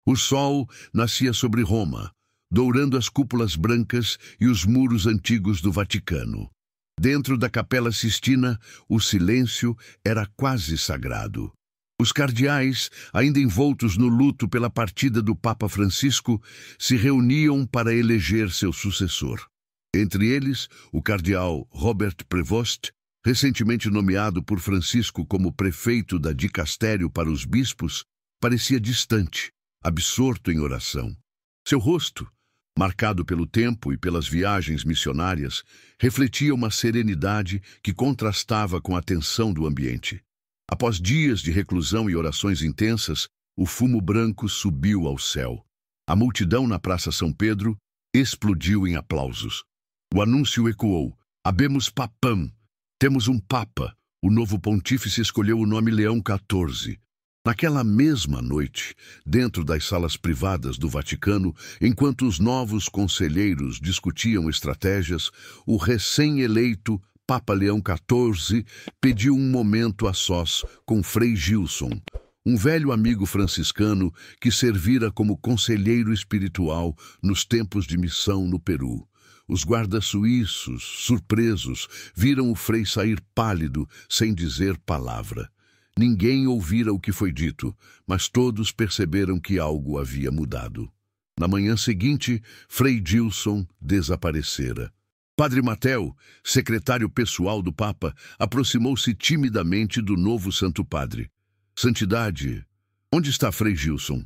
O sol nascia sobre Roma, dourando as cúpulas brancas e os muros antigos do Vaticano. Dentro da Capela Sistina, o silêncio era quase sagrado. Os cardeais, ainda envoltos no luto pela partida do Papa Francisco, se reuniam para eleger seu sucessor. Entre eles, o cardeal Robert Prevost, recentemente nomeado por Francisco como prefeito da dicastério para os bispos, parecia distante, absorto em oração. Seu rosto, marcado pelo tempo e pelas viagens missionárias, refletia uma serenidade que contrastava com a tensão do ambiente. Após dias de reclusão e orações intensas, o fumo branco subiu ao céu. A multidão na Praça São Pedro explodiu em aplausos. O anúncio ecoou: "Habemus papam", temos um papa. O novo pontífice escolheu o nome Leão XIV. Naquela mesma noite, dentro das salas privadas do Vaticano, enquanto os novos conselheiros discutiam estratégias, o recém-eleito Papa Leão XIV pediu um momento a sós com Frei Gilson, um velho amigo franciscano que servira como conselheiro espiritual nos tempos de missão no Peru. Os guardas suíços, surpresos, viram o frei sair pálido, sem dizer palavra. Ninguém ouvira o que foi dito, mas todos perceberam que algo havia mudado. Na manhã seguinte, Frei Gilson desaparecera. Padre Mateo, secretário pessoal do Papa, aproximou-se timidamente do novo Santo Padre. "Santidade, onde está Frei Gilson?"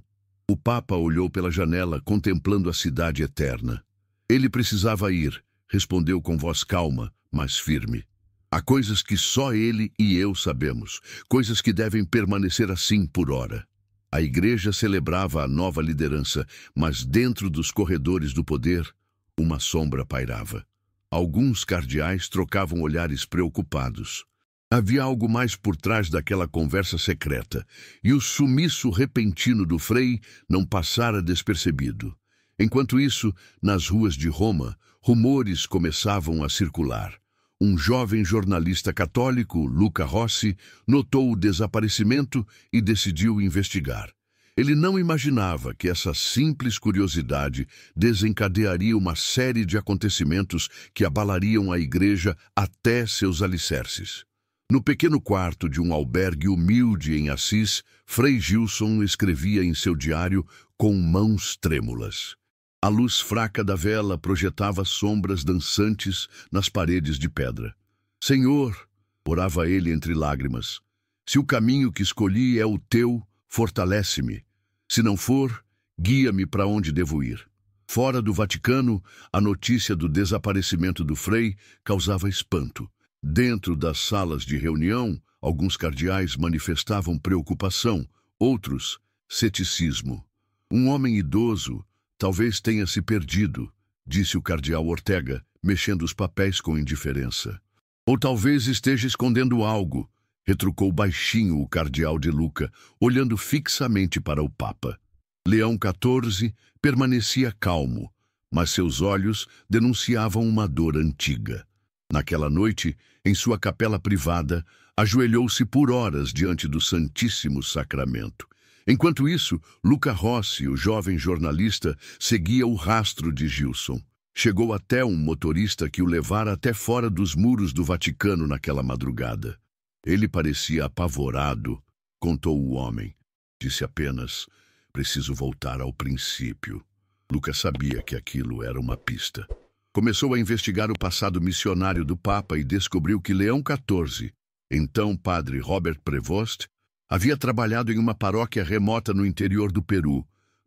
O Papa olhou pela janela, contemplando a cidade eterna. "Ele precisava ir", respondeu com voz calma, mas firme. "Há coisas que só ele e eu sabemos, coisas que devem permanecer assim por ora." A igreja celebrava a nova liderança, mas dentro dos corredores do poder, uma sombra pairava. Alguns cardeais trocavam olhares preocupados. Havia algo mais por trás daquela conversa secreta, e o sumiço repentino do frei não passara despercebido. Enquanto isso, nas ruas de Roma, rumores começavam a circular. Um jovem jornalista católico, Luca Rossi, notou o desaparecimento e decidiu investigar. Ele não imaginava que essa simples curiosidade desencadearia uma série de acontecimentos que abalariam a igreja até seus alicerces. No pequeno quarto de um albergue humilde em Assis, Frei Gilson escrevia em seu diário com mãos trêmulas. A luz fraca da vela projetava sombras dançantes nas paredes de pedra. "Senhor", orava ele entre lágrimas, "se o caminho que escolhi é o teu, fortalece-me. Se não for, guia-me para onde devo ir." Fora do Vaticano, a notícia do desaparecimento do frei causava espanto. Dentro das salas de reunião, alguns cardeais manifestavam preocupação, outros, ceticismo. "Um homem idoso talvez tenha se perdido", disse o cardeal Ortega, mexendo os papéis com indiferença. "Ou talvez esteja escondendo algo", retrucou baixinho o cardeal de Luca, olhando fixamente para o Papa. Leão XIV permanecia calmo, mas seus olhos denunciavam uma dor antiga. Naquela noite, em sua capela privada, ajoelhou-se por horas diante do Santíssimo Sacramento. Enquanto isso, Luca Rossi, o jovem jornalista, seguia o rastro de Gilson. Chegou até um motorista que o levara até fora dos muros do Vaticano naquela madrugada. "Ele parecia apavorado", contou o homem. "Disse apenas, preciso voltar ao princípio." Luca sabia que aquilo era uma pista. Começou a investigar o passado missionário do Papa e descobriu que Leão XIV, então padre Robert Prevost, havia trabalhado em uma paróquia remota no interior do Peru,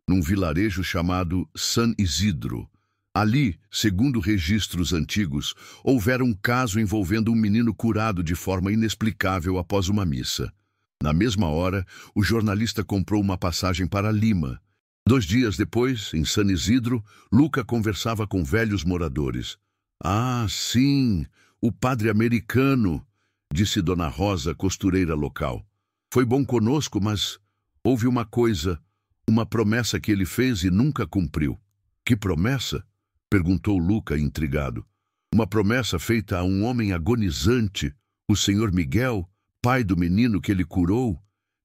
num vilarejo chamado San Isidro. Ali, segundo registros antigos, houvera um caso envolvendo um menino curado de forma inexplicável após uma missa. Na mesma hora, o jornalista comprou uma passagem para Lima. 2 dias depois, em San Isidro, Luca conversava com velhos moradores. "Ah, sim, o padre americano", disse Dona Rosa, costureira local. "Foi bom conosco, mas houve uma coisa, uma promessa que ele fez e nunca cumpriu." "Que promessa?" perguntou Luca, intrigado. "Uma promessa feita a um homem agonizante, o senhor Miguel, pai do menino que ele curou.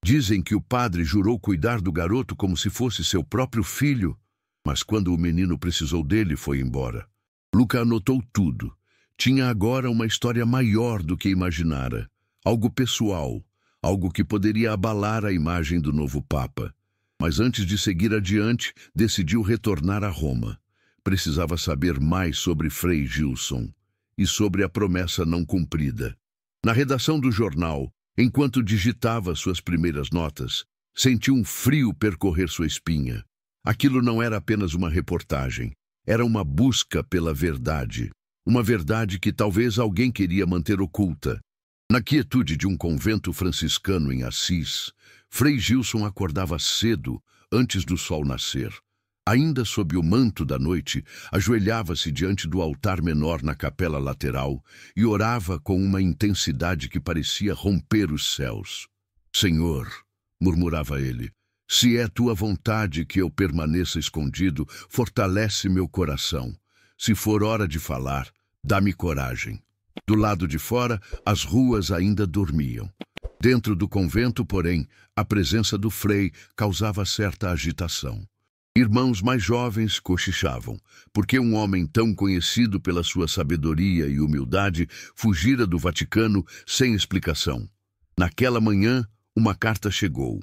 Dizem que o padre jurou cuidar do garoto como se fosse seu próprio filho, mas quando o menino precisou dele, foi embora. Luca anotou tudo. Tinha agora uma história maior do que imaginara, algo pessoal, algo que poderia abalar a imagem do novo Papa. Mas antes de seguir adiante, decidiu retornar a Roma. Precisava saber mais sobre Frei Gilson e sobre a promessa não cumprida. Na redação do jornal, enquanto digitava suas primeiras notas, sentiu um frio percorrer sua espinha. Aquilo não era apenas uma reportagem, era uma busca pela verdade. Uma verdade que talvez alguém queria manter oculta. Na quietude de um convento franciscano em Assis, Frei Gilson acordava cedo, antes do sol nascer. Ainda sob o manto da noite, ajoelhava-se diante do altar menor na capela lateral e orava com uma intensidade que parecia romper os céus. Senhor, murmurava ele, se é tua vontade que eu permaneça escondido, fortalece meu coração. Se for hora de falar, dá-me coragem. Do lado de fora, as ruas ainda dormiam. Dentro do convento, porém, a presença do frei causava certa agitação. Irmãos mais jovens cochichavam, porque um homem tão conhecido pela sua sabedoria e humildade fugira do Vaticano sem explicação. Naquela manhã, uma carta chegou.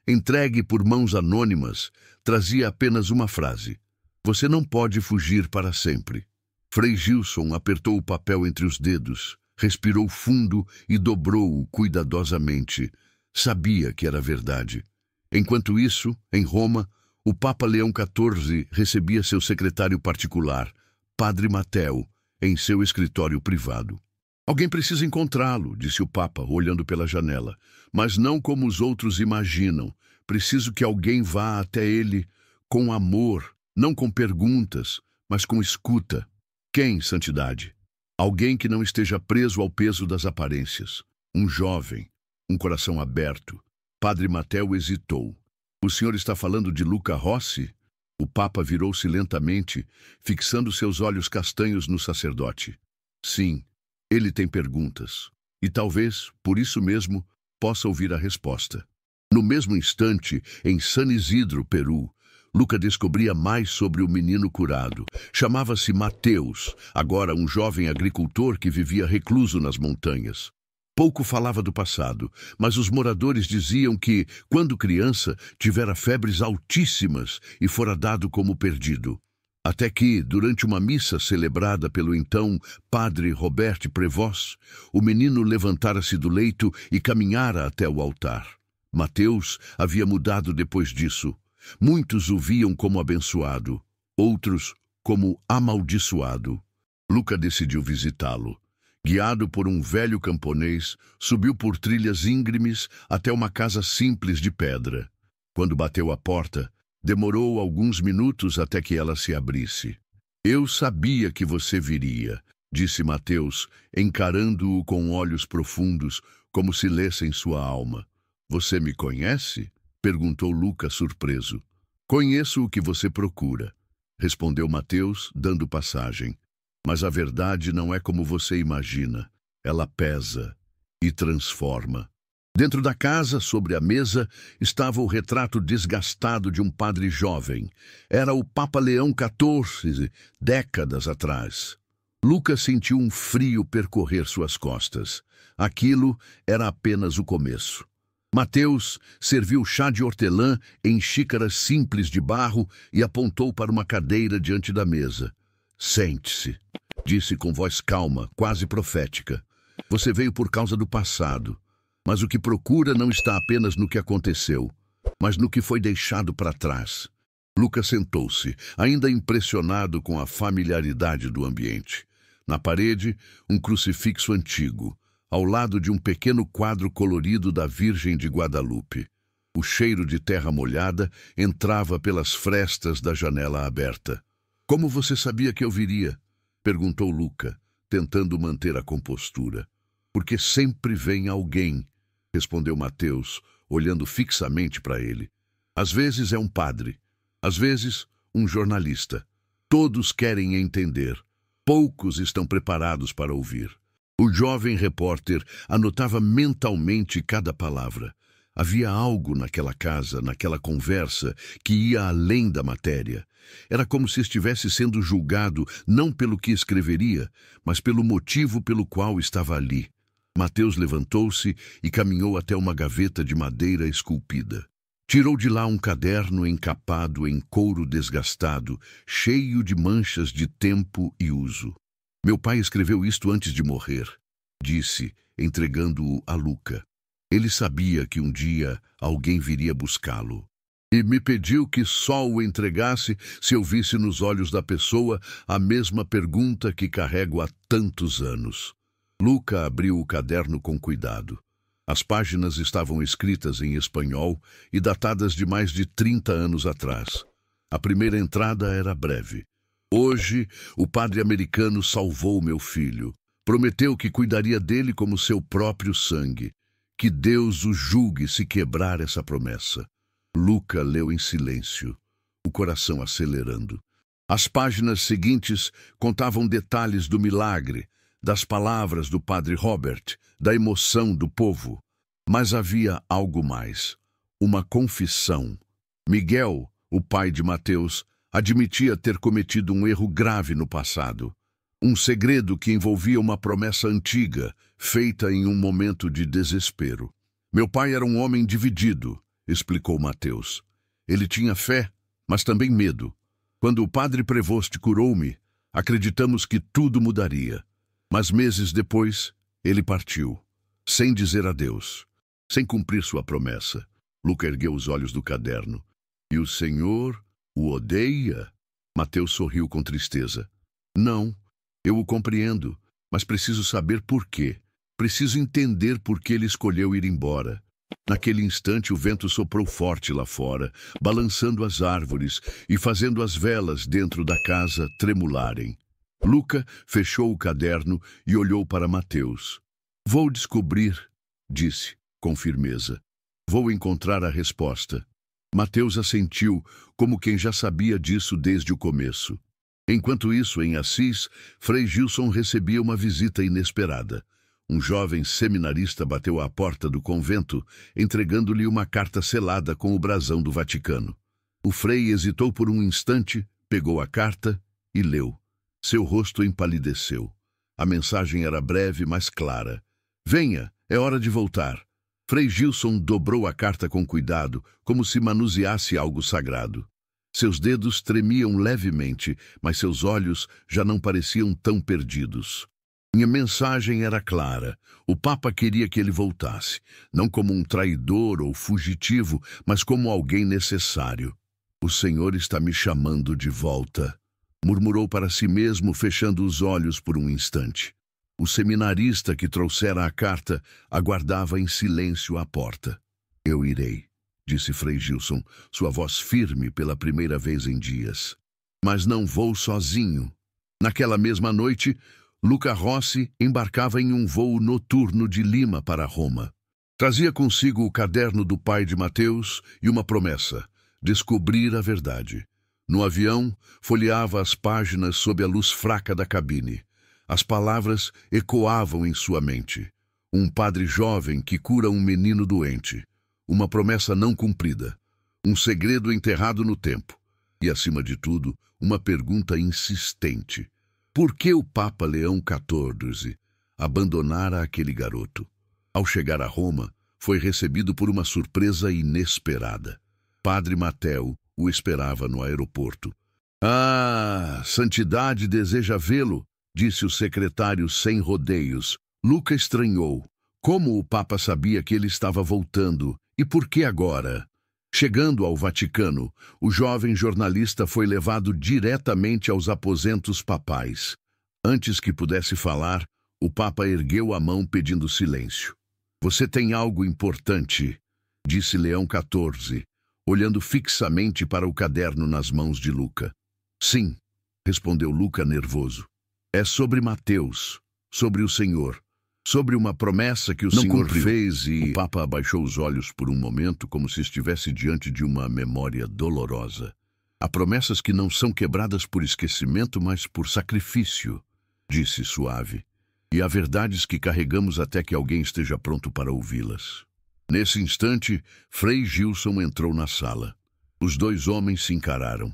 Entregue por mãos anônimas, trazia apenas uma frase: "Você não pode fugir para sempre." Frei Gilson apertou o papel entre os dedos, respirou fundo e dobrou-o cuidadosamente. Sabia que era verdade. Enquanto isso, em Roma, o Papa Leão XIV recebia seu secretário particular, Padre Mateo, em seu escritório privado. Alguém precisa encontrá-lo, disse o Papa, olhando pela janela, mas não como os outros imaginam. Preciso que alguém vá até ele com amor, não com perguntas, mas com escuta. Quem, santidade? Alguém que não esteja preso ao peso das aparências. Um jovem, um coração aberto. Padre Mateo hesitou. O senhor está falando de Luca Rossi? O Papa virou-se lentamente, fixando seus olhos castanhos no sacerdote. Sim, ele tem perguntas. E talvez, por isso mesmo, possa ouvir a resposta. No mesmo instante, em San Isidro, Peru, Luca descobria mais sobre o menino curado. Chamava-se Mateus, agora um jovem agricultor que vivia recluso nas montanhas. Pouco falava do passado, mas os moradores diziam que, quando criança, tivera febres altíssimas e fora dado como perdido. Até que, durante uma missa celebrada pelo então padre Robert Prevost, o menino levantara-se do leito e caminhara até o altar. Mateus havia mudado depois disso. Muitos o viam como abençoado, outros como amaldiçoado. Luca decidiu visitá-lo. Guiado por um velho camponês, subiu por trilhas íngremes até uma casa simples de pedra. Quando bateu à porta, demorou alguns minutos até que ela se abrisse. Eu sabia que você viria, disse Mateus, encarando-o com olhos profundos, como se lessem sua alma. Você me conhece? Perguntou Luca, surpreso. Conheço o que você procura, respondeu Mateus, dando passagem. Mas a verdade não é como você imagina. Ela pesa e transforma. Dentro da casa, sobre a mesa, estava o retrato desgastado de um padre jovem. Era o Papa Leão XIV, décadas atrás. Luca sentiu um frio percorrer suas costas. Aquilo era apenas o começo. Mateus serviu chá de hortelã em xícaras simples de barro e apontou para uma cadeira diante da mesa. Sente-se, disse com voz calma, quase profética. Você veio por causa do passado, mas o que procura não está apenas no que aconteceu, mas no que foi deixado para trás. Lucas sentou-se, ainda impressionado com a familiaridade do ambiente. Na parede, um crucifixo antigo, ao lado de um pequeno quadro colorido da Virgem de Guadalupe. O cheiro de terra molhada entrava pelas frestas da janela aberta. Como você sabia que eu viria? Perguntou Luca, tentando manter a compostura. Porque sempre vem alguém, respondeu Mateus, olhando fixamente para ele. Às vezes é um padre, às vezes um jornalista. Todos querem entender. Poucos estão preparados para ouvir. O jovem repórter anotava mentalmente cada palavra. Havia algo naquela casa, naquela conversa, que ia além da matéria. Era como se estivesse sendo julgado não pelo que escreveria, mas pelo motivo pelo qual estava ali. Mateus levantou-se e caminhou até uma gaveta de madeira esculpida. Tirou de lá um caderno encapado em couro desgastado, cheio de manchas de tempo e uso. Meu pai escreveu isto antes de morrer, disse, entregando-o a Luca. Ele sabia que um dia alguém viria buscá-lo. E me pediu que só o entregasse se eu visse nos olhos da pessoa a mesma pergunta que carrego há tantos anos. Luca abriu o caderno com cuidado. As páginas estavam escritas em espanhol e datadas de mais de 30 anos atrás. A primeira entrada era breve. Hoje, o padre americano salvou meu filho. Prometeu que cuidaria dele como seu próprio sangue. Que Deus o julgue se quebrar essa promessa. Luca leu em silêncio, o coração acelerando. As páginas seguintes contavam detalhes do milagre, das palavras do padre Robert, da emoção do povo. Mas havia algo mais. Uma confissão. Miguel, o pai de Mateus, admitia ter cometido um erro grave no passado. Um segredo que envolvia uma promessa antiga, feita em um momento de desespero. Meu pai era um homem dividido, explicou Mateus. Ele tinha fé, mas também medo. Quando o padre Prevost curou-me, acreditamos que tudo mudaria. Mas meses depois, ele partiu, sem dizer adeus, sem cumprir sua promessa. Luca ergueu os olhos do caderno. E o Senhor o odeia? Mateus sorriu com tristeza. Não, eu o compreendo, mas preciso saber por quê. Preciso entender por que ele escolheu ir embora. Naquele instante o vento soprou forte lá fora, balançando as árvores e fazendo as velas dentro da casa tremularem. Luca fechou o caderno e olhou para Mateus. Vou descobrir, disse, com firmeza. Vou encontrar a resposta. Mateus assentiu, como quem já sabia disso desde o começo. Enquanto isso, em Assis, Frei Gilson recebia uma visita inesperada. Um jovem seminarista bateu à porta do convento, entregando-lhe uma carta selada com o brasão do Vaticano. O frei hesitou por um instante, pegou a carta e leu. Seu rosto empalideceu. A mensagem era breve, mas clara. Venha, é hora de voltar. Frei Gilson dobrou a carta com cuidado, como se manuseasse algo sagrado. Seus dedos tremiam levemente, mas seus olhos já não pareciam tão perdidos. Minha mensagem era clara. O Papa queria que ele voltasse, não como um traidor ou fugitivo, mas como alguém necessário. O Senhor está me chamando de volta, murmurou para si mesmo, fechando os olhos por um instante. O seminarista que trouxera a carta aguardava em silêncio à porta. Eu irei, disse Frei Gilson, sua voz firme pela primeira vez em dias. Mas não vou sozinho. Naquela mesma noite, Luca Rossi embarcava em um voo noturno de Lima para Roma. Trazia consigo o caderno do pai de Mateus e uma promessa: descobrir a verdade. No avião, folheava as páginas sob a luz fraca da cabine. As palavras ecoavam em sua mente. Um padre jovem que cura um menino doente. Uma promessa não cumprida. Um segredo enterrado no tempo. E, acima de tudo, uma pergunta insistente. Por que o Papa Leão XIV abandonara aquele garoto? Ao chegar a Roma, foi recebido por uma surpresa inesperada. Padre Mateu o esperava no aeroporto. Ah, Santidade deseja vê-lo, disse o secretário sem rodeios. Luca estranhou. Como o Papa sabia que ele estava voltando? E por que agora? Chegando ao Vaticano, o jovem jornalista foi levado diretamente aos aposentos papais. Antes que pudesse falar, o Papa ergueu a mão pedindo silêncio. Você tem algo importante, disse Leão XIV, olhando fixamente para o caderno nas mãos de Luca. Sim, respondeu Luca nervoso. É sobre Mateus, sobre o Senhor, sobre uma promessa que o Senhor fez e... O Papa abaixou os olhos por um momento como se estivesse diante de uma memória dolorosa. Há promessas que não são quebradas por esquecimento, mas por sacrifício, disse suave. E há verdades que carregamos até que alguém esteja pronto para ouvi-las. Nesse instante, Frei Gilson entrou na sala. Os dois homens se encararam.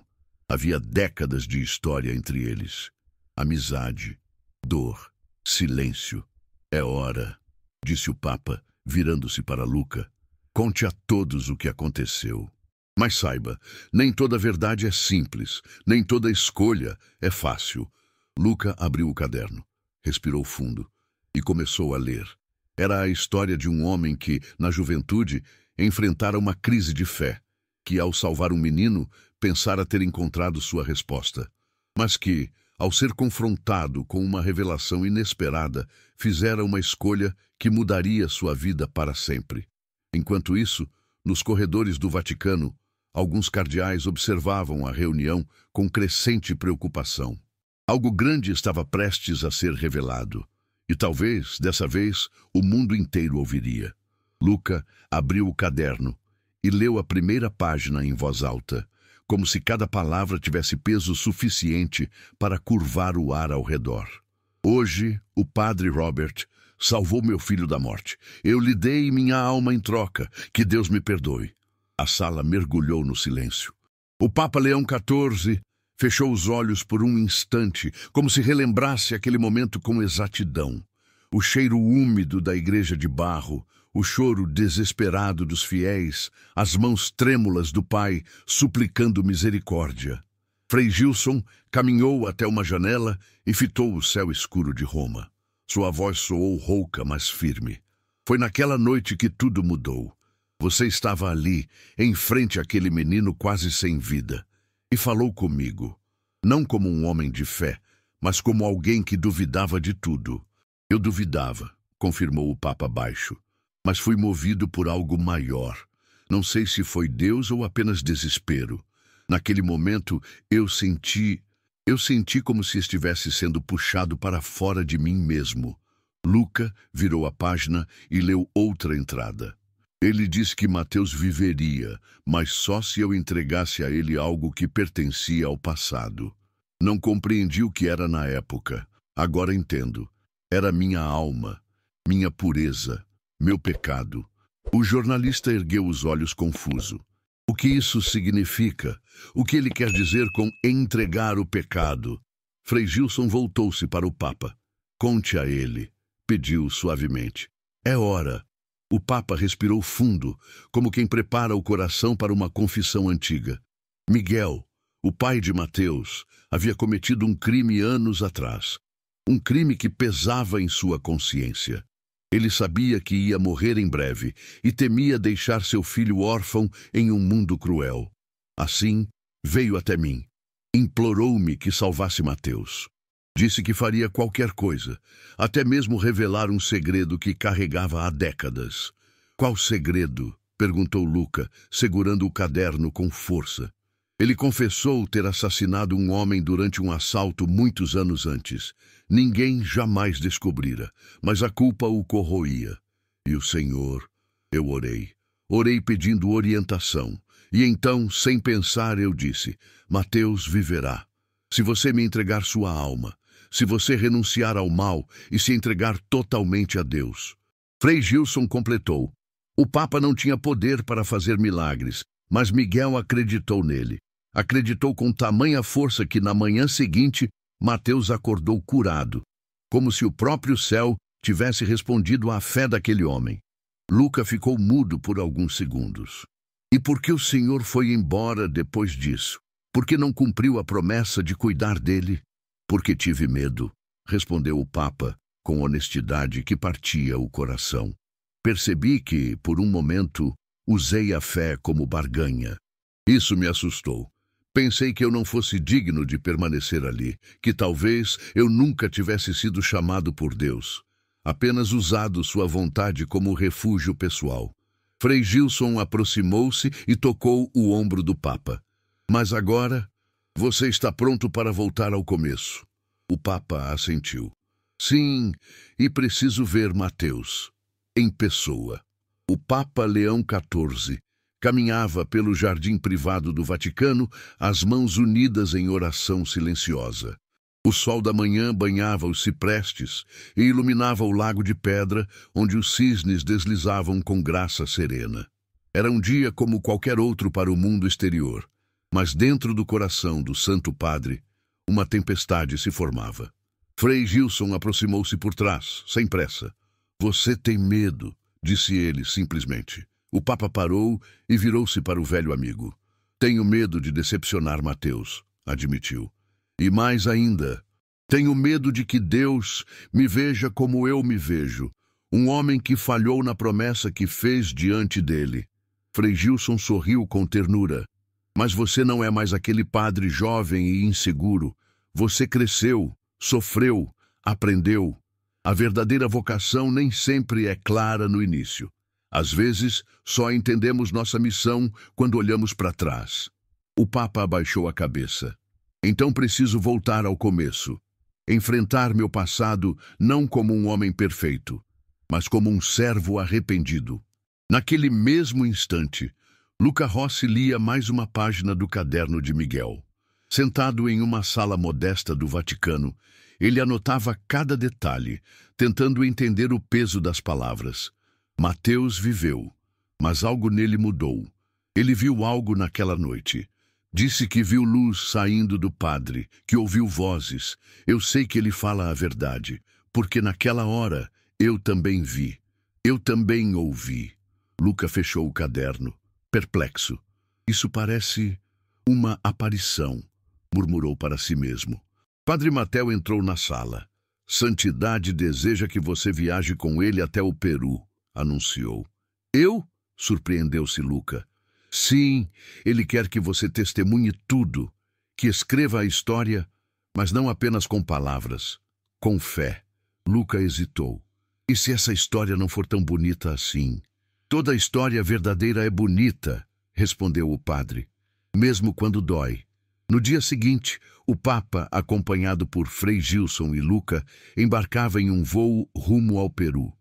Havia décadas de história entre eles. Amizade, dor, silêncio. É hora, disse o Papa, virando-se para Luca. Conte a todos o que aconteceu. Mas saiba, nem toda verdade é simples, nem toda escolha é fácil. Luca abriu o caderno, respirou fundo e começou a ler. Era a história de um homem que, na juventude, enfrentara uma crise de fé, que, ao salvar um menino, pensara ter encontrado sua resposta, mas que, ao ser confrontado com uma revelação inesperada, fizera uma escolha que mudaria sua vida para sempre. Enquanto isso, nos corredores do Vaticano, alguns cardeais observavam a reunião com crescente preocupação. Algo grande estava prestes a ser revelado, e talvez, dessa vez, o mundo inteiro ouviria. Luca abriu o caderno e leu a primeira página em voz alta, como se cada palavra tivesse peso suficiente para curvar o ar ao redor. Hoje, o padre Robert salvou meu filho da morte. Eu lhe dei minha alma em troca. Que Deus me perdoe. A sala mergulhou no silêncio. O Papa Leão XIV fechou os olhos por um instante, como se relembrasse aquele momento com exatidão. O cheiro úmido da igreja de barro, o choro desesperado dos fiéis, as mãos trêmulas do pai suplicando misericórdia. Frei Gilson caminhou até uma janela e fitou o céu escuro de Roma. Sua voz soou rouca, mas firme. Foi naquela noite que tudo mudou. Você estava ali, em frente àquele menino quase sem vida, e falou comigo, não como um homem de fé, mas como alguém que duvidava de tudo. Eu duvidava, confirmou o Papa baixo, mas fui movido por algo maior. Não sei se foi Deus ou apenas desespero. Naquele momento, eu senti como se estivesse sendo puxado para fora de mim mesmo. Luca virou a página e leu outra entrada. Ele disse que Mateus viveria, mas só se eu entregasse a ele algo que pertencia ao passado. Não compreendi o que era na época. Agora entendo. Era minha alma, minha pureza, meu pecado. O jornalista ergueu os olhos confuso. O que isso significa? O que ele quer dizer com entregar o pecado? Frei Gilson voltou-se para o Papa. Conte a ele, pediu suavemente. É hora. O Papa respirou fundo, como quem prepara o coração para uma confissão antiga. Miguel, o pai de Mateus, havia cometido um crime anos atrás. Um crime que pesava em sua consciência. Ele sabia que ia morrer em breve e temia deixar seu filho órfão em um mundo cruel. Assim, veio até mim. Implorou-me que salvasse Mateus. Disse que faria qualquer coisa, até mesmo revelar um segredo que carregava há décadas. Qual segredo? Perguntou Luca, segurando o caderno com força. Ele confessou ter assassinado um homem durante um assalto muitos anos antes. Ninguém jamais descobrira, mas a culpa o corroía. E o Senhor, eu orei. Orei pedindo orientação. E então, sem pensar, eu disse, Mateus viverá. Se você me entregar sua alma, se você renunciar ao mal e se entregar totalmente a Deus. Frei Gilson completou. O Papa não tinha poder para fazer milagres, mas Miguel acreditou nele. Acreditou com tamanha força que na manhã seguinte, Mateus acordou curado, como se o próprio céu tivesse respondido à fé daquele homem. Luca ficou mudo por alguns segundos. E por que o Senhor foi embora depois disso? Por que não cumpriu a promessa de cuidar dele? Porque tive medo, respondeu o Papa, com honestidade que partia o coração. Percebi que, por um momento, usei a fé como barganha. Isso me assustou. Pensei que eu não fosse digno de permanecer ali, que talvez eu nunca tivesse sido chamado por Deus, apenas usado sua vontade como refúgio pessoal. Frei Gilson aproximou-se e tocou o ombro do Papa. Mas agora, você está pronto para voltar ao começo. O Papa assentiu. Sim, e preciso ver Mateus, em pessoa. O Papa Leão XIV caminhava pelo jardim privado do Vaticano, as mãos unidas em oração silenciosa. O sol da manhã banhava os ciprestes e iluminava o lago de pedra, onde os cisnes deslizavam com graça serena. Era um dia como qualquer outro para o mundo exterior, mas dentro do coração do Santo Padre, uma tempestade se formava. Frei Gilson aproximou-se por trás, sem pressa. "Você tem medo", disse ele simplesmente. O Papa parou e virou-se para o velho amigo. "Tenho medo de decepcionar Mateus", admitiu. "E mais ainda, tenho medo de que Deus me veja como eu me vejo, um homem que falhou na promessa que fez diante dele." Frei Gilson sorriu com ternura. "Mas você não é mais aquele padre jovem e inseguro. Você cresceu, sofreu, aprendeu. A verdadeira vocação nem sempre é clara no início. Às vezes, só entendemos nossa missão quando olhamos para trás." O Papa abaixou a cabeça. "Então preciso voltar ao começo. Enfrentar meu passado não como um homem perfeito, mas como um servo arrependido." Naquele mesmo instante, Luca Rossi lia mais uma página do caderno de Miguel. Sentado em uma sala modesta do Vaticano, ele anotava cada detalhe, tentando entender o peso das palavras. Mateus viveu, mas algo nele mudou. Ele viu algo naquela noite. Disse que viu luz saindo do padre, que ouviu vozes. Eu sei que ele fala a verdade, porque naquela hora eu também vi. Eu também ouvi. Luca fechou o caderno, perplexo. "Isso parece uma aparição", murmurou para si mesmo. Padre Matteo entrou na sala. "Santidade deseja que você viaje com ele até o Peru", anunciou. "Eu?", surpreendeu-se Luca. "Sim, ele quer que você testemunhe tudo, que escreva a história, mas não apenas com palavras, com fé." Luca hesitou. "E se essa história não for tão bonita assim?" "Toda história verdadeira é bonita", respondeu o padre, "mesmo quando dói." No dia seguinte, o Papa, acompanhado por Frei Gilson e Luca, embarcava em um voo rumo ao Peru.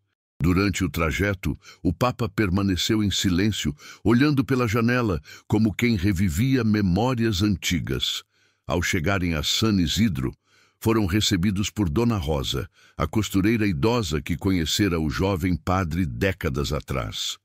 Durante o trajeto, o Papa permaneceu em silêncio, olhando pela janela, como quem revivia memórias antigas. Ao chegarem a San Isidro, foram recebidos por Dona Rosa, a costureira idosa que conhecera o jovem padre décadas atrás.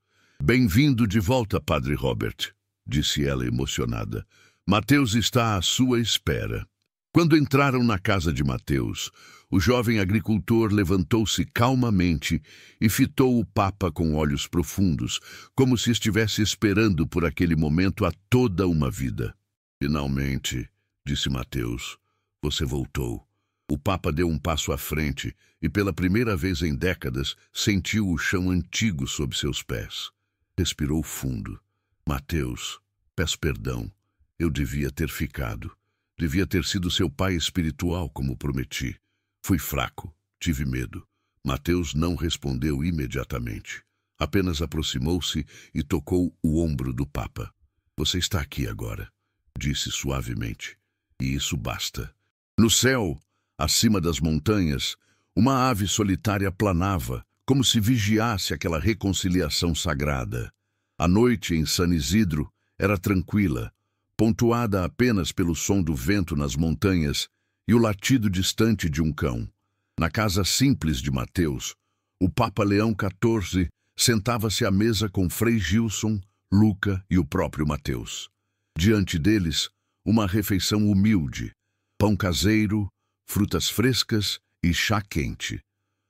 "Bem-vindo de volta, Padre Robert", disse ela emocionada. "Mateus está à sua espera." Quando entraram na casa de Mateus, o jovem agricultor levantou-se calmamente e fitou o Papa com olhos profundos, como se estivesse esperando por aquele momento há toda uma vida. "Finalmente", disse Mateus, "você voltou." O Papa deu um passo à frente e, pela primeira vez em décadas, sentiu o chão antigo sob seus pés. Respirou fundo. "Mateus, peço perdão. Eu devia ter ficado. Devia ter sido seu pai espiritual, como prometi. Fui fraco, tive medo." Mateus não respondeu imediatamente. Apenas aproximou-se e tocou o ombro do Papa. "Você está aqui agora", disse suavemente. "E isso basta." No céu, acima das montanhas, uma ave solitária planava, como se vigiasse aquela reconciliação sagrada. A noite em San Isidro era tranquila, pontuada apenas pelo som do vento nas montanhas e o latido distante de um cão. Na casa simples de Mateus, o Papa Leão XIV sentava-se à mesa com Frei Gilson, Luca e o próprio Mateus. Diante deles, uma refeição humilde, pão caseiro, frutas frescas e chá quente.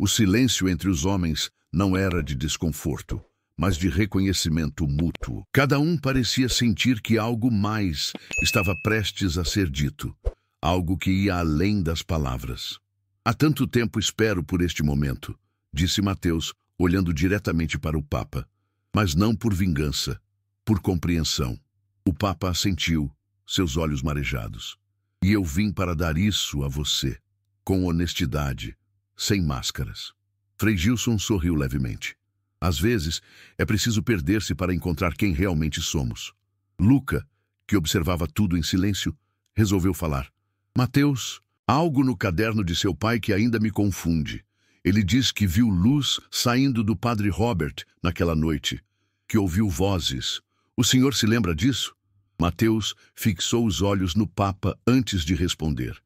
O silêncio entre os homens não era de desconforto, mas de reconhecimento mútuo. Cada um parecia sentir que algo mais estava prestes a ser dito, algo que ia além das palavras. "Há tanto tempo espero por este momento", disse Mateus, olhando diretamente para o Papa, "mas não por vingança, por compreensão." O Papa assentiu, seus olhos marejados. "E eu vim para dar isso a você, com honestidade, sem máscaras." Frei Gilson sorriu levemente. "Às vezes, é preciso perder-se para encontrar quem realmente somos." Luca, que observava tudo em silêncio, resolveu falar. "Mateus, há algo no caderno de seu pai que ainda me confunde. Ele diz que viu luz saindo do padre Robert naquela noite, que ouviu vozes. O senhor se lembra disso?" Mateus fixou os olhos no Papa antes de responder.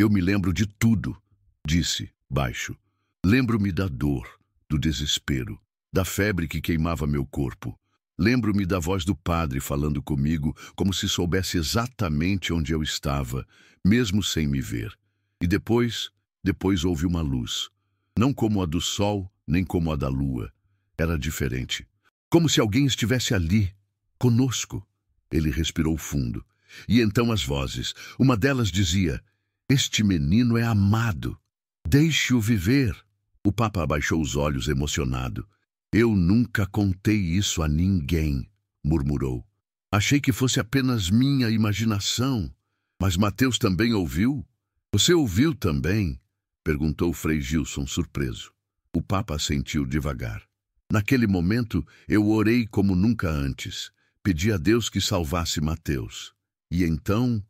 Eu me lembro de tudo, disse, baixo. Lembro-me da dor, do desespero, da febre que queimava meu corpo. Lembro-me da voz do padre falando comigo como se soubesse exatamente onde eu estava, mesmo sem me ver. E depois houve uma luz. Não como a do sol, nem como a da lua. Era diferente. Como se alguém estivesse ali, conosco. Ele respirou fundo. E então as vozes. Uma delas dizia: "Este menino é amado. Deixe-o viver." O Papa abaixou os olhos emocionado. "Eu nunca contei isso a ninguém", murmurou. "Achei que fosse apenas minha imaginação. Mas Mateus também ouviu?" "Você ouviu também?" perguntou Frei Gilson, surpreso. O Papa assentiu devagar. "Naquele momento, eu orei como nunca antes. Pedi a Deus que salvasse Mateus. E então,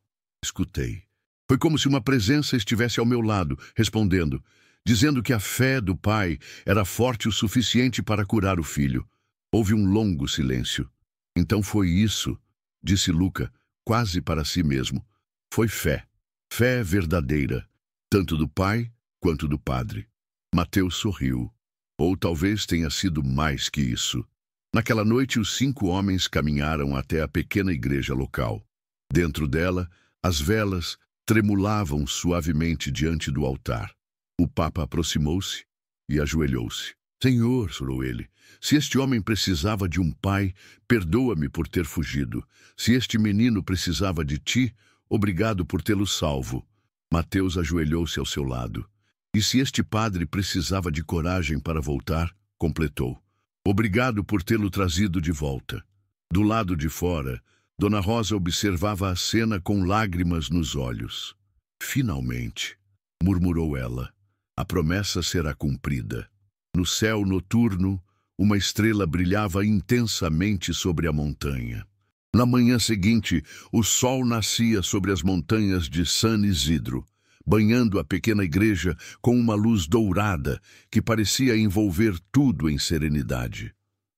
escutei. Foi como se uma presença estivesse ao meu lado, respondendo, dizendo que a fé do pai era forte o suficiente para curar o filho. Houve um longo silêncio. Então foi isso, disse Luca, quase para si mesmo. Foi fé. Fé verdadeira, tanto do pai quanto do padre." Mateus sorriu. Ou talvez tenha sido mais que isso. Naquela noite, os 5 homens caminharam até a pequena igreja local. Dentro dela, as velas tremulavam suavemente diante do altar. O Papa aproximou-se e ajoelhou-se. "Senhor", chorou ele, "se este homem precisava de um pai, perdoa-me por ter fugido. Se este menino precisava de ti, obrigado por tê-lo salvo." Mateus ajoelhou-se ao seu lado. "E se este padre precisava de coragem para voltar", completou. "Obrigado por tê-lo trazido de volta." Do lado de fora, Dona Rosa observava a cena com lágrimas nos olhos. "Finalmente", murmurou ela, "a promessa será cumprida." No céu noturno, uma estrela brilhava intensamente sobre a montanha. Na manhã seguinte, o sol nascia sobre as montanhas de San Isidro, banhando a pequena igreja com uma luz dourada que parecia envolver tudo em serenidade.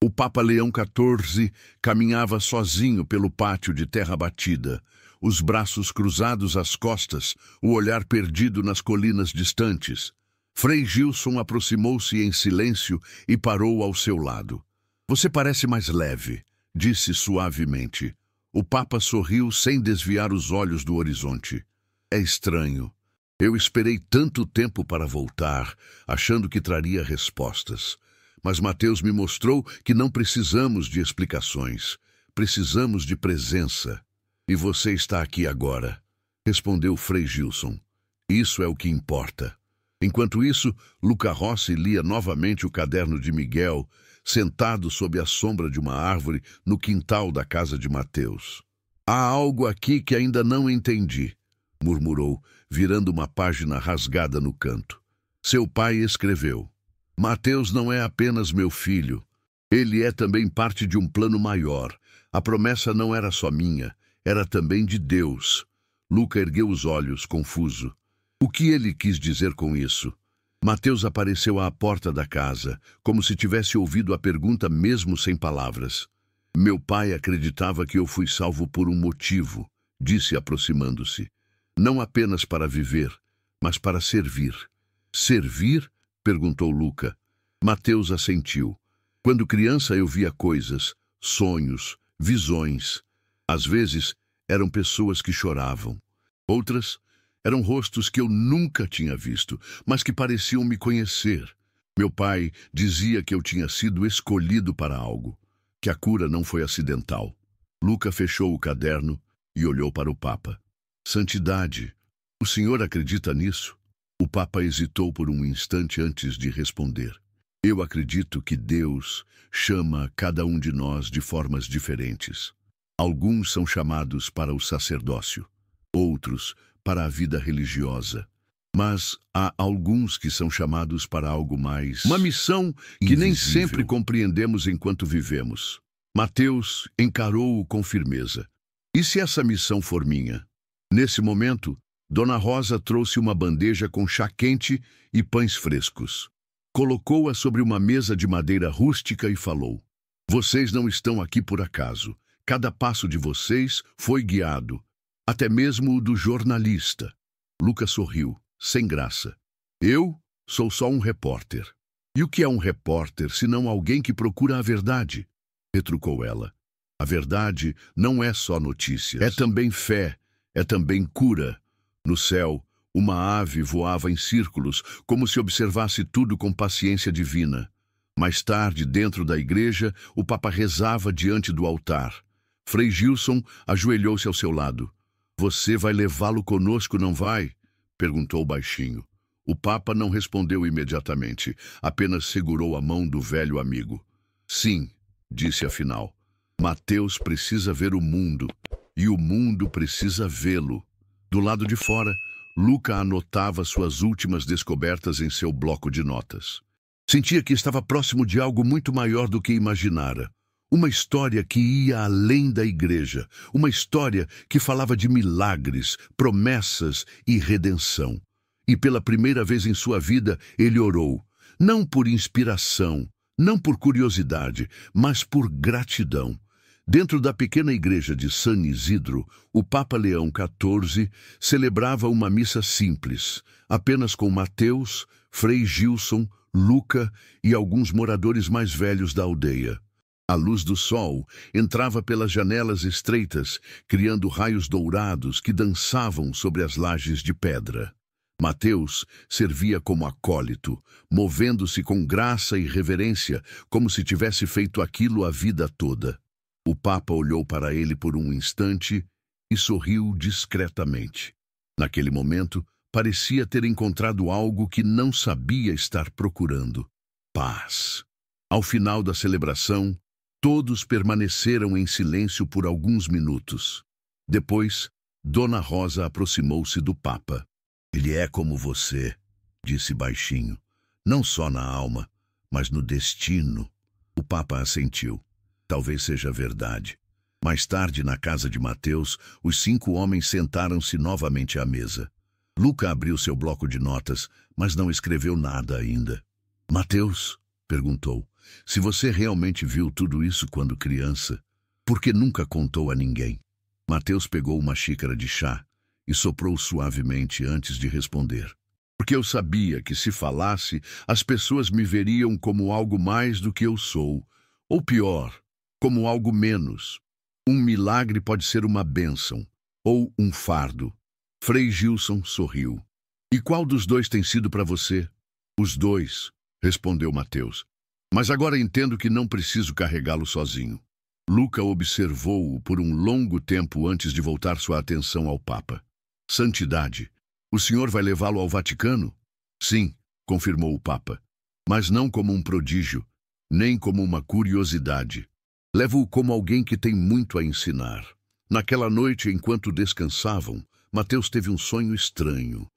O Papa Leão XIV caminhava sozinho pelo pátio de terra batida, os braços cruzados às costas, o olhar perdido nas colinas distantes. Frei Gilson aproximou-se em silêncio e parou ao seu lado. "Você parece mais leve", disse suavemente. O Papa sorriu sem desviar os olhos do horizonte. "É estranho. Eu esperei tanto tempo para voltar, achando que traria respostas. Mas Mateus me mostrou que não precisamos de explicações. Precisamos de presença. E você está aqui agora", respondeu Frei Gilson. "Isso é o que importa." Enquanto isso, Luca Rossi lia novamente o caderno de Miguel, sentado sob a sombra de uma árvore no quintal da casa de Mateus. "Há algo aqui que ainda não entendi", murmurou, virando uma página rasgada no canto. Seu pai escreveu: "Mateus não é apenas meu filho. Ele é também parte de um plano maior. A promessa não era só minha, era também de Deus." Luca ergueu os olhos, confuso. O que ele quis dizer com isso? Mateus apareceu à porta da casa, como se tivesse ouvido a pergunta mesmo sem palavras. "Meu pai acreditava que eu fui salvo por um motivo", disse aproximando-se. "Não apenas para viver, mas para servir." "Servir?" perguntou Luca. Mateus assentiu. "Quando criança eu via coisas, sonhos, visões. Às vezes eram pessoas que choravam. Outras eram rostos que eu nunca tinha visto, mas que pareciam me conhecer. Meu pai dizia que eu tinha sido escolhido para algo, que a cura não foi acidental." Luca fechou o caderno e olhou para o Papa. "Santidade, o senhor acredita nisso?" O Papa hesitou por um instante antes de responder. "Eu acredito que Deus chama cada um de nós de formas diferentes. Alguns são chamados para o sacerdócio, outros para a vida religiosa. Mas há alguns que são chamados para algo mais... uma missão que nem sempre compreendemos enquanto vivemos." Mateus encarou-o com firmeza. "E se essa missão for minha?" Nesse momento, Dona Rosa trouxe uma bandeja com chá quente e pães frescos. Colocou-a sobre uma mesa de madeira rústica e falou: "Vocês não estão aqui por acaso. Cada passo de vocês foi guiado, até mesmo o do jornalista." Luca sorriu, sem graça. Eu sou só um repórter. E o que é um repórter, senão alguém que procura a verdade? Retrucou ela. A verdade não é só notícias. É também fé, é também cura. No céu, uma ave voava em círculos, como se observasse tudo com paciência divina. Mais tarde, dentro da igreja, o Papa rezava diante do altar. Frei Gilson ajoelhou-se ao seu lado. Você vai levá-lo conosco, não vai? Perguntou baixinho. O Papa não respondeu imediatamente, apenas segurou a mão do velho amigo. Sim, disse afinal. Mateus precisa ver o mundo, e o mundo precisa vê-lo. Do lado de fora, Luca anotava suas últimas descobertas em seu bloco de notas. Sentia que estava próximo de algo muito maior do que imaginara. Uma história que ia além da igreja. Uma história que falava de milagres, promessas e redenção. E pela primeira vez em sua vida, ele orou. Não por inspiração, não por curiosidade, mas por gratidão. Dentro da pequena igreja de San Isidro, o Papa Leão XIV celebrava uma missa simples, apenas com Mateus, Frei Gilson, Luca e alguns moradores mais velhos da aldeia. A luz do sol entrava pelas janelas estreitas, criando raios dourados que dançavam sobre as lajes de pedra. Mateus servia como acólito, movendo-se com graça e reverência, como se tivesse feito aquilo a vida toda. O Papa olhou para ele por um instante e sorriu discretamente. Naquele momento, parecia ter encontrado algo que não sabia estar procurando: paz. Ao final da celebração, todos permaneceram em silêncio por alguns minutos. Depois, Dona Rosa aproximou-se do Papa. Ele é como você, disse baixinho, não só na alma, mas no destino. O Papa assentiu. Talvez seja verdade. Mais tarde, na casa de Mateus, os 5 homens sentaram-se novamente à mesa. Luca abriu seu bloco de notas, mas não escreveu nada ainda. Mateus, perguntou, se você realmente viu tudo isso quando criança, por que nunca contou a ninguém? Mateus pegou uma xícara de chá e soprou suavemente antes de responder. Porque eu sabia que, se falasse, as pessoas me veriam como algo mais do que eu sou, ou pior, como algo menos. Um milagre pode ser uma bênção, ou um fardo. Frei Gilson sorriu. E qual dos dois tem sido para você? Os dois, respondeu Mateus. Mas agora entendo que não preciso carregá-lo sozinho. Luca observou-o por um longo tempo antes de voltar sua atenção ao Papa. Santidade, o senhor vai levá-lo ao Vaticano? Sim, confirmou o Papa. Mas não como um prodígio, nem como uma curiosidade. Levo-o como alguém que tem muito a ensinar. Naquela noite, enquanto descansavam, Mateus teve um sonho estranho.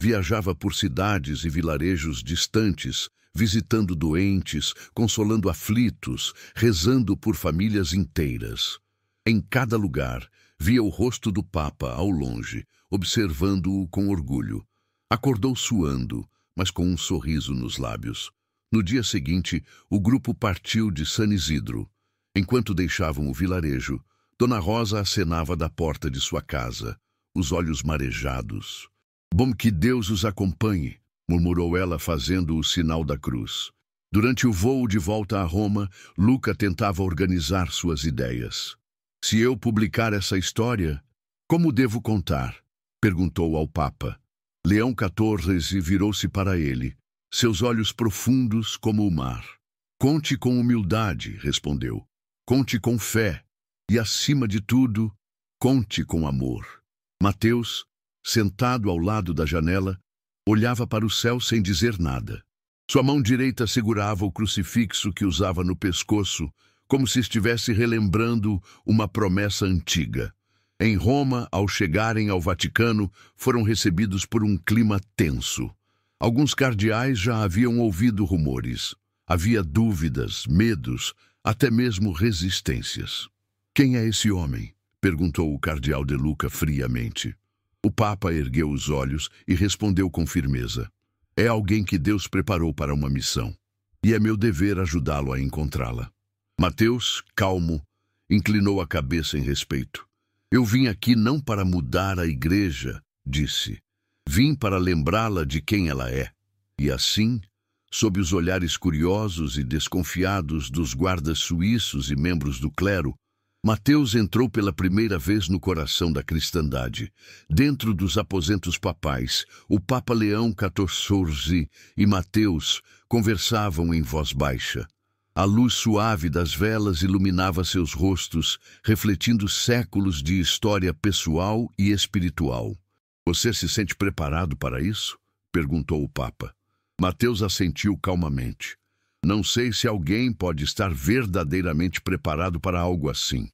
Viajava por cidades e vilarejos distantes, visitando doentes, consolando aflitos, rezando por famílias inteiras. Em cada lugar, via o rosto do Papa ao longe, observando-o com orgulho. Acordou suando, mas com um sorriso nos lábios. No dia seguinte, o grupo partiu de San Isidro. Enquanto deixavam o vilarejo, Dona Rosa acenava da porta de sua casa, os olhos marejados. Bom que Deus os acompanhe, murmurou ela fazendo o sinal da cruz. Durante o voo de volta a Roma, Luca tentava organizar suas ideias. Se eu publicar essa história, como devo contar? Perguntou ao Papa. Leão XIV virou-se para ele, seus olhos profundos como o mar. Conte com humildade, respondeu. Conte com fé e, acima de tudo, conte com amor. Mateus, sentado ao lado da janela, olhava para o céu sem dizer nada. Sua mão direita segurava o crucifixo que usava no pescoço, como se estivesse relembrando uma promessa antiga. Em Roma, ao chegarem ao Vaticano, foram recebidos por um clima tenso. Alguns cardeais já haviam ouvido rumores. Havia dúvidas, medos, até mesmo resistências. Quem é esse homem? Perguntou o cardeal de Luca friamente. O Papa ergueu os olhos e respondeu com firmeza. É alguém que Deus preparou para uma missão, e é meu dever ajudá-lo a encontrá-la. Mateus, calmo, inclinou a cabeça em respeito. Eu vim aqui não para mudar a igreja, disse. Vim para lembrá-la de quem ela é. E assim, sob os olhares curiosos e desconfiados dos guardas suíços e membros do clero, Mateus entrou pela primeira vez no coração da cristandade. Dentro dos aposentos papais, o Papa Leão XIV e Mateus conversavam em voz baixa. A luz suave das velas iluminava seus rostos, refletindo séculos de história pessoal e espiritual. "Você se sente preparado para isso?" perguntou o Papa. Mateus assentiu calmamente. "Não sei se alguém pode estar verdadeiramente preparado para algo assim,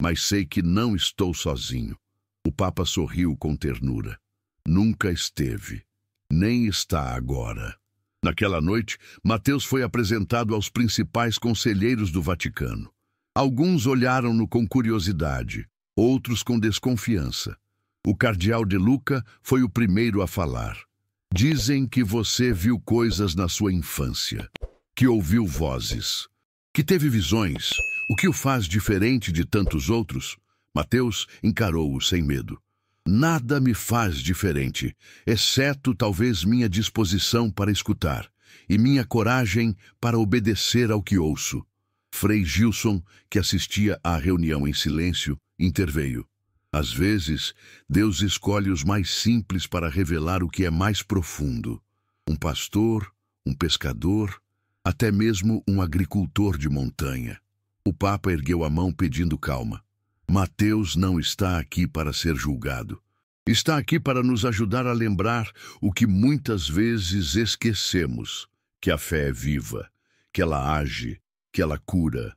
mas sei que não estou sozinho." O Papa sorriu com ternura. "Nunca esteve, nem está agora." Naquela noite, Mateus foi apresentado aos principais conselheiros do Vaticano. Alguns olharam-no com curiosidade, outros com desconfiança. O cardeal de Lucca foi o primeiro a falar. "Dizem que você viu coisas na sua infância, que ouviu vozes, que teve visões. O que o faz diferente de tantos outros?" Mateus encarou-o sem medo. "Nada me faz diferente, exceto talvez minha disposição para escutar e minha coragem para obedecer ao que ouço." Frei Gilson, que assistia à reunião em silêncio, interveio. "Às vezes, Deus escolhe os mais simples para revelar o que é mais profundo. Um pastor, um pescador, até mesmo um agricultor de montanha." O Papa ergueu a mão pedindo calma. "Mateus não está aqui para ser julgado. Está aqui para nos ajudar a lembrar o que muitas vezes esquecemos, que a fé é viva, que ela age, que ela cura."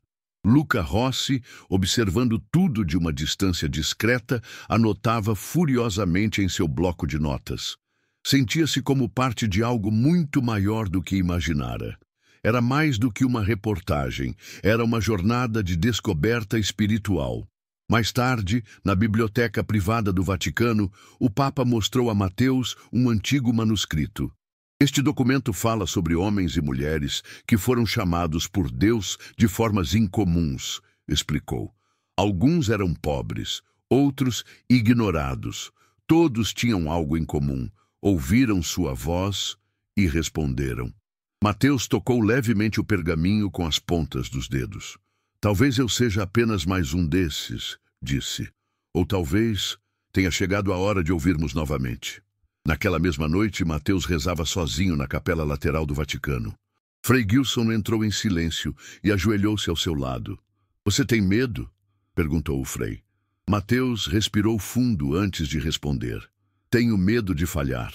Luca Rossi, observando tudo de uma distância discreta, anotava furiosamente em seu bloco de notas. Sentia-se como parte de algo muito maior do que imaginara. Era mais do que uma reportagem, era uma jornada de descoberta espiritual. Mais tarde, na biblioteca privada do Vaticano, o Papa mostrou a Mateus um antigo manuscrito. Este documento fala sobre homens e mulheres que foram chamados por Deus de formas incomuns, explicou. Alguns eram pobres, outros ignorados. Todos tinham algo em comum, ouviram sua voz e responderam. Mateus tocou levemente o pergaminho com as pontas dos dedos. "Talvez eu seja apenas mais um desses", disse. "Ou talvez tenha chegado a hora de ouvirmos novamente." Naquela mesma noite, Mateus rezava sozinho na capela lateral do Vaticano. Frei Gilson entrou em silêncio e ajoelhou-se ao seu lado. "Você tem medo?" perguntou o frei. Mateus respirou fundo antes de responder. "Tenho medo de falhar,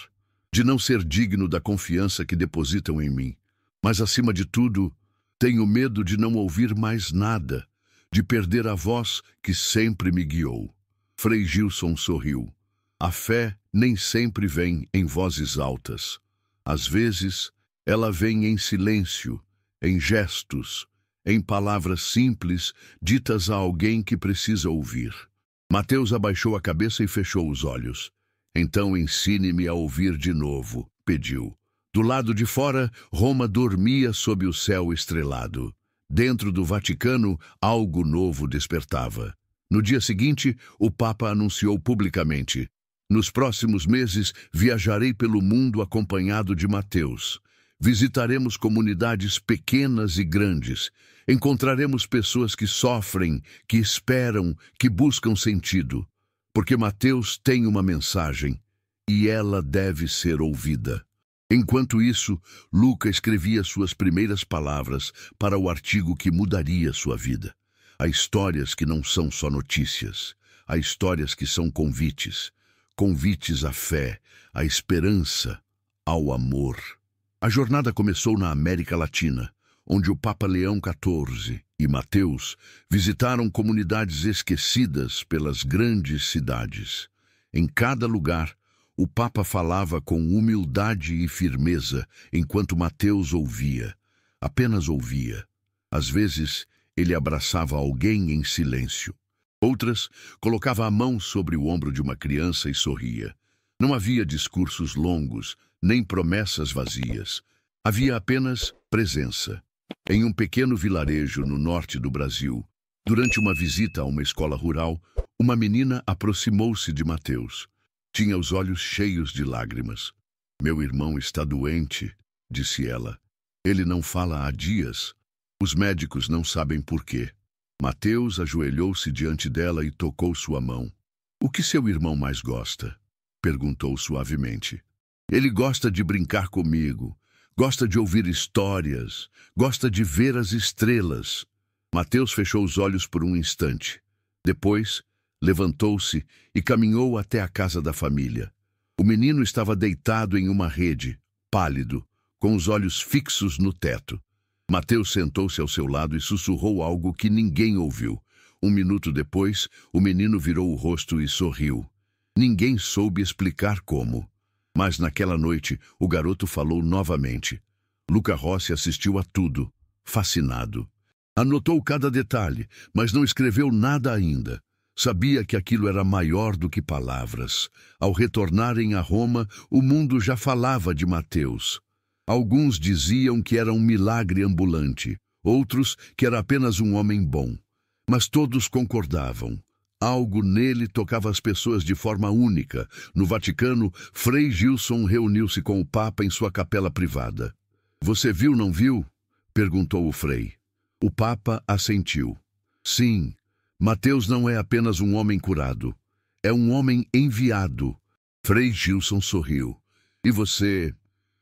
de não ser digno da confiança que depositam em mim. Mas, acima de tudo, tenho medo de não ouvir mais nada, de perder a voz que sempre me guiou." Frei Gilson sorriu. "A fé nem sempre vem em vozes altas. Às vezes, ela vem em silêncio, em gestos, em palavras simples ditas a alguém que precisa ouvir." Mateus abaixou a cabeça e fechou os olhos. "Então ensine-me a ouvir de novo", pediu. Do lado de fora, Roma dormia sob o céu estrelado. Dentro do Vaticano, algo novo despertava. No dia seguinte, o Papa anunciou publicamente: "Nos próximos meses, viajarei pelo mundo acompanhado de Mateus. Visitaremos comunidades pequenas e grandes. Encontraremos pessoas que sofrem, que esperam, que buscam sentido. Porque Mateus tem uma mensagem, e ela deve ser ouvida." Enquanto isso, Luca escrevia suas primeiras palavras para o artigo que mudaria sua vida. Há histórias que não são só notícias. Há histórias que são convites. Convites à fé, à esperança, ao amor. A jornada começou na América Latina, onde o Papa Leão XIV e Mateus visitaram comunidades esquecidas pelas grandes cidades. Em cada lugar, o Papa falava com humildade e firmeza, enquanto Mateus ouvia, apenas ouvia. Às vezes, ele abraçava alguém em silêncio. Outras, colocava a mão sobre o ombro de uma criança e sorria. Não havia discursos longos, nem promessas vazias. Havia apenas presença. Em um pequeno vilarejo no norte do Brasil, durante uma visita a uma escola rural, uma menina aproximou-se de Mateus. Tinha os olhos cheios de lágrimas. Meu irmão está doente, disse ela. Ele não fala há dias. Os médicos não sabem por quê. Mateus ajoelhou-se diante dela e tocou sua mão. O que seu irmão mais gosta? Perguntou suavemente. Ele gosta de brincar comigo, gosta de ouvir histórias, gosta de ver as estrelas. Mateus fechou os olhos por um instante. Depois, levantou-se e caminhou até a casa da família. O menino estava deitado em uma rede, pálido, com os olhos fixos no teto. Mateus sentou-se ao seu lado e sussurrou algo que ninguém ouviu. Um minuto depois, o menino virou o rosto e sorriu. Ninguém soube explicar como. Mas naquela noite, o garoto falou novamente. Luca Rossi assistiu a tudo, fascinado. Anotou cada detalhe, mas não escreveu nada ainda. Sabia que aquilo era maior do que palavras. Ao retornarem a Roma, o mundo já falava de Mateus. Alguns diziam que era um milagre ambulante, outros que era apenas um homem bom. Mas todos concordavam. Algo nele tocava as pessoas de forma única. No Vaticano, Frei Gilson reuniu-se com o Papa em sua capela privada. "Você viu, não viu?" perguntou o Frei. O Papa assentiu. "Sim, Mateus não é apenas um homem curado. É um homem enviado." Frei Gilson sorriu. "E você?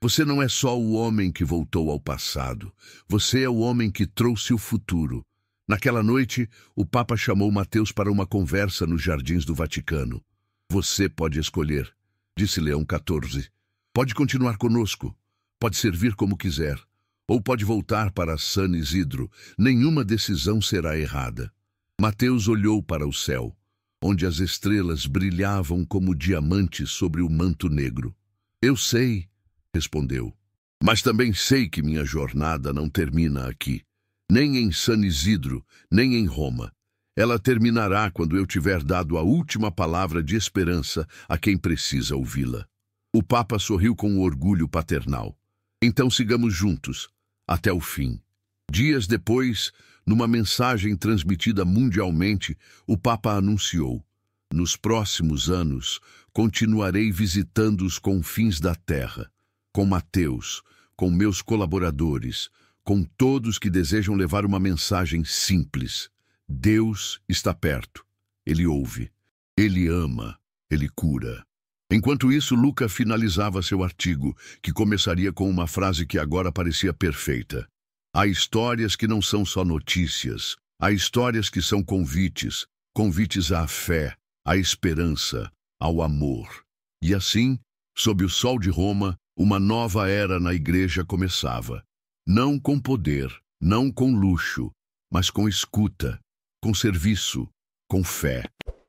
Você não é só o homem que voltou ao passado. Você é o homem que trouxe o futuro." Naquela noite, o Papa chamou Mateus para uma conversa nos jardins do Vaticano. "Você pode escolher", disse Leão XIV. "Pode continuar conosco, pode servir como quiser, ou pode voltar para San Isidro. Nenhuma decisão será errada." Mateus olhou para o céu, onde as estrelas brilhavam como diamantes sobre o manto negro. "Eu sei", respondeu, "mas também sei que minha jornada não termina aqui. Nem em San Isidro, nem em Roma. Ela terminará quando eu tiver dado a última palavra de esperança a quem precisa ouvi-la." O Papa sorriu com orgulho paternal. "Então sigamos juntos, até o fim." Dias depois, numa mensagem transmitida mundialmente, o Papa anunciou: "Nos próximos anos, continuarei visitando os confins da terra, com Mateus, com meus colaboradores, com todos que desejam levar uma mensagem simples. Deus está perto. Ele ouve. Ele ama. Ele cura." Enquanto isso, Luca finalizava seu artigo, que começaria com uma frase que agora parecia perfeita. "Há histórias que não são só notícias. Há histórias que são convites. Convites à fé, à esperança, ao amor." E assim, sob o sol de Roma, uma nova era na igreja começava. Não com poder, não com luxo, mas com escuta, com serviço, com fé.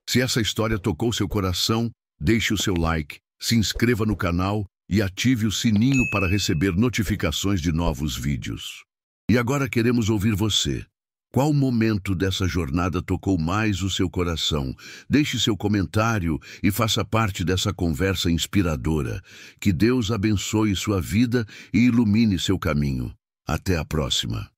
Se essa história tocou seu coração, deixe o seu like, se inscreva no canal e ative o sininho para receber notificações de novos vídeos. E agora queremos ouvir você. Qual momento dessa jornada tocou mais o seu coração? Deixe seu comentário e faça parte dessa conversa inspiradora. Que Deus abençoe sua vida e ilumine seu caminho. Até a próxima.